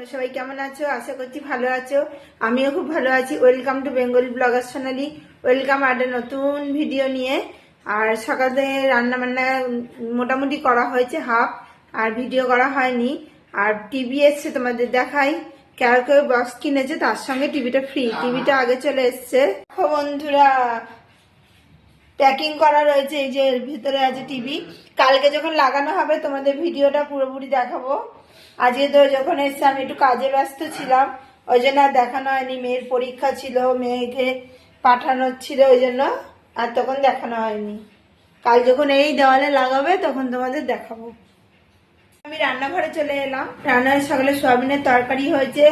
তোমরা সবাই কেমন আছো? আশা করছি ভালো আছো। আমিও খুব ভালো আছি। Welcome to Bengali blogger Sonali. Welcome আর নতুন ভিডিও নিয়ে। আর সকালে রান্না বান্না মোটামুটি করা হয়েছে হাফ, আর ভিডিও করা হয়নি। আর টিভি এসছে, তোমাদের দেখাই। কেউ কেউ বক্স কিনেছে, তার সঙ্গে টিভিটা ফ্রি। টিভিটা আগে চলে এসছে। বন্ধুরা, প্যাকিং করা রয়েছে, এই যে এর ভিতরে আছে টিভি। কালকে যখন লাগানো হবে তোমাদের ভিডিওটা পুরোপুরি দেখাবো। আজকে তো যখন এসছে আমি একটু কাজে ব্যস্ত ছিলাম, ওই জন্য আর দেখানো হয়নি। মেয়ের পরীক্ষা ছিল, মেয়েকে পাঠানোর ছিল, ওই জন্য আর তখন দেখানো হয়নি। কাল যখন এই দেওয়ালে লাগাবে তখন তোমাদের দেখাবো। আমি রান্নাঘরে চলে এলাম। রান্নার সকালে সয়াবিনের তরকারি হয়েছে,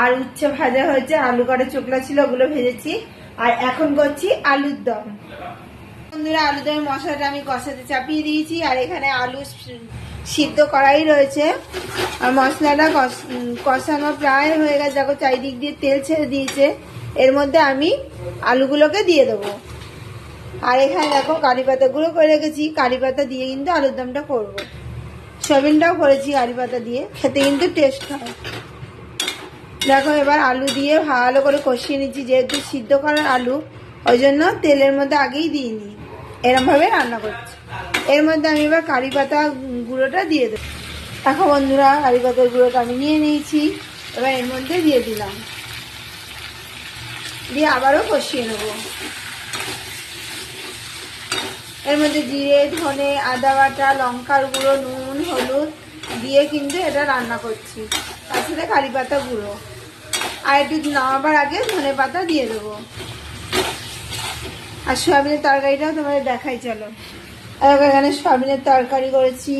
আর উচ্ছে ভাজা হয়েছে, আলু করে চোকলা ছিল, ওগুলো ভেজেছি। আর এখন করছি আলুর দম। বন্ধুরা, আলু দমের মশলাটা আমি কষাতে চাপিয়ে দিয়েছি, আর এখানে আলু সিদ্ধ করাই রয়েছে। আর মশলাটা কষানো প্রায় হয়ে গেছে, দেখো চারিদিক দিয়ে তেল ছেড়ে দিয়েছে। এর মধ্যে আমি আলুগুলোকে দিয়ে দেবো। আর এখানে দেখো কারি পাতা গুঁড়ো করে রেখেছি, কারি পাতা দিয়ে কিন্তু আলুর দমটা করবো। সয়াবিনটাও করেছি কারি পাতা দিয়ে, খেতে কিন্তু টেস্ট হয়। দেখো এবার আলু দিয়ে ভালো করে কষিয়ে নিচ্ছি, যেহেতু সিদ্ধ করার আলু, ওই জন্য তেলের মধ্যে আগেই দিইনি, এরম ভাবে রান্না করছি। এর মধ্যে আমি এবার কারি পাতা গুঁড়োটা দিয়ে দেবো। দেখো বন্ধুরা, কারি পাতার গুঁড়োটা আমি নিয়ে নিয়েছি, এবার এর মধ্যে দিয়ে দিলাম, দিয়ে আবারও কষিয়ে নেব। এর মধ্যে জিরে, ধনে, আদা বাটা, লঙ্কার গুঁড়ো, নুন, হলুদ দিয়ে কিন্তু এটা রান্না করছি, তার সাথে কারি পাতা গুঁড়ো। আর একটু নামাবার আগে ধনে পাতা দিয়ে দেবো। আর সয়াবিনের তরকারিটাও তোমাদের দেখাই, চলো। এখানে সয়াবিনের তরকারি করেছি।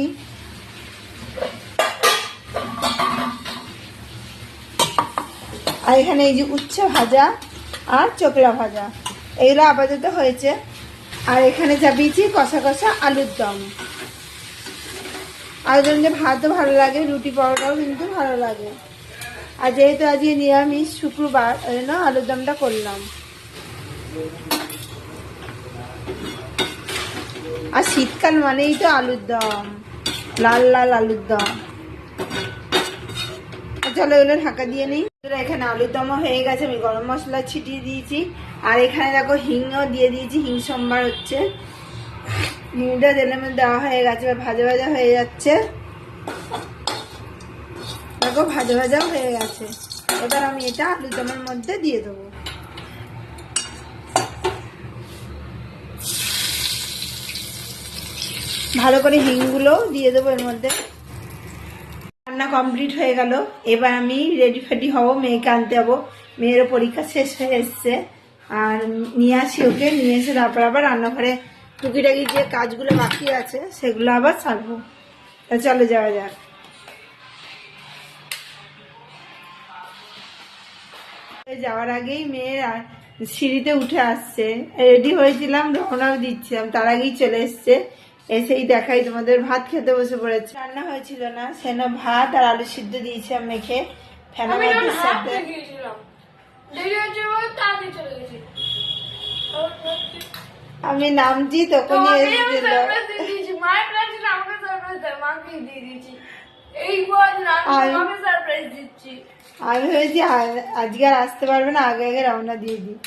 আর এখানে এই যে উচ্ছে ভাজা আর চোকলা ভাজা, এগুলো আপাতত হয়েছে। আর এখানে চাপিয়েছি কষা কষা আলুর দম। আলুর দম যে ভাতও ভালো লাগে, রুটি পরোটাও কিন্তু ভালো লাগে। আর যেহেতু আজকে নিরামিষ শুক্রবার, ওই জন্য আলুর দমটা করলাম। আর শীতকাল মানেই তো আলুর দম, লাল লাল আলুর দম। চলো এগুলো ঢাকা দিয়ে নিই। এখানে আলুর দমও হয়ে গেছে, আমি গরম মশলা ছিটিয়ে দিয়েছি। আর এখানে দেখো হিংও দিয়ে দিয়েছি, হিং সোমবার হচ্ছে। হিংটা তেলের মধ্যে দেওয়া হয়ে গেছে, ভাজা ভাজা হয়ে যাচ্ছে। দেখো ভাজা ভাজাও হয়ে গেছে। এবার আমি এটা আলুর দমের মধ্যে দিয়ে দেবো। ভালো করে হিংগুলো দিয়ে দেবো এর মধ্যে। রান্না কমপ্লিট হয়ে গেল। এবার আমি রেডি ফেডি হবো, মেয়েকে আনতে যাবো। মেয়েরও পরীক্ষা শেষ হয়ে এসছে, আর নিয়ে আসি ওকে। নিয়ে এসে তারপর আবার রান্নাঘরে টুকিটাকি যে কাজগুলো বাকি আছে সেগুলো আবার সারবো। তা চলে যাওয়া যাক। যাওয়ার আগেই মেয়ের সিঁড়িতে উঠে আসছে, রেডি হয়েছিলাম, রওনাও দিচ্ছিলাম, তার আগেই চলে এসছে। এসেই দেখাই তোমাদের, ভাত খেতে বসে পড়েছে। রান্না হয়েছিল না, সেন ভাত আর আলু সিদ্ধ দিয়েছিলাম মেখে ফেনা ভাতের সাথে। আমি নামছি তখনই এসেছিল। আমি ভেবেছি আজকে আর আসতে পারবে না, আগে আগে রওনা দিয়ে দিই।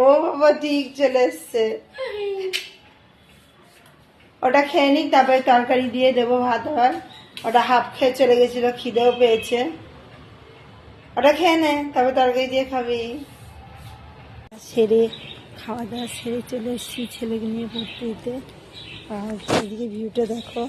ও বাবা, ঠিক চলে এসছে। ওটা খেয়ে নিক, তারপরে তরকারি দিয়ে দেবো ভাত। আবার ওটা হাফ খেয়ে চলে গেছিল, খিদেও পেয়েছে। ওটা খেয়ে নে, তারপর তরকারি দিয়ে খাবি। সেরে খাওয়া দাওয়া সেরে চলে এসেছি ছেলেকে নিয়ে পড়তে দিতে। আর এদিকে ভিউটা দেখো।